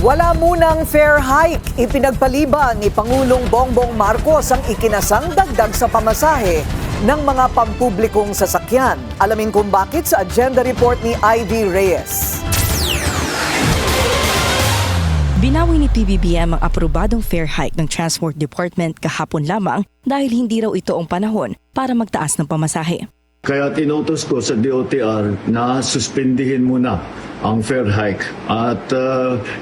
Wala munang fare hike. Ipinagpaliban ni Pangulong Bongbong Marcos ang ikinasang dagdag sa pamasahe ng mga pampublikong sasakyan. Alamin kung bakit sa agenda report ni Ivy Reyes. Binawi ni PBBM ang aprobadong fare hike ng Transport Department kahapon lamang dahil hindi raw ito ang panahon para magtaas ng pamasahe. Kaya tinutos ko sa DOTR na suspendihin muna ang fare hike at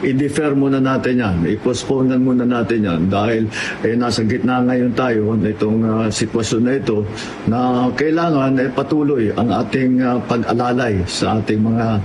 i-defer muna natin yan, i-postpone muna natin yan dahil nasa gitna ngayon tayo nitong sitwasyon na ito na kailangan patuloy ang ating pag-alalay sa ating mga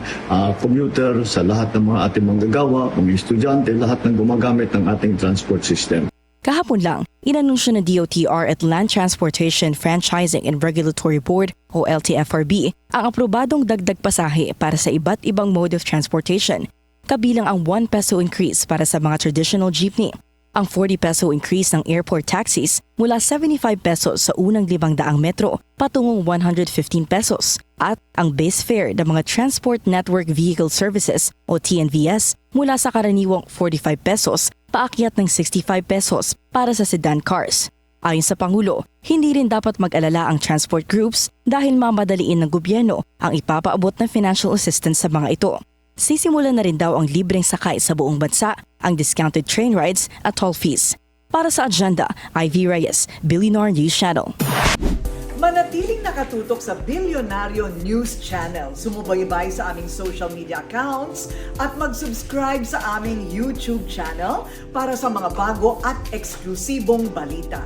commuter, sa lahat ng mga ating manggagawa, mga estudyante, lahat ng gumagamit ng ating transport system. Kahapon lang, inanunsyo ng DOTR at Land Transportation Franchising and Regulatory Board o LTFRB ang aprobadong dagdag pasahe para sa iba't ibang mode of transportation, kabilang ang 1 peso increase para sa mga traditional jeepney, ang 40 peso increase ng airport taxis mula 75 pesos sa unang 500 metro patungong 115 pesos at ang base fare ng mga Transport Network Vehicle Services o TNVS mula sa karaniwang 45 pesos paakyat ng 65 pesos para sa sedan cars. Ayon sa Pangulo, hindi rin dapat mag-alala ang transport groups dahil mamadaliin ng gobyerno ang ipapaabot ng financial assistance sa mga ito. Sisimulan na rin daw ang libreng sakay sa buong bansa, ang discounted train rides at toll fees. Para sa agenda, Ivy Reyes, Billionaire News Channel. Manatiling nakatutok sa Bilyonaryo News Channel. Sumubaybay sa aming social media accounts at mag-subscribe sa aming YouTube channel para sa mga bago at eksklusibong balita.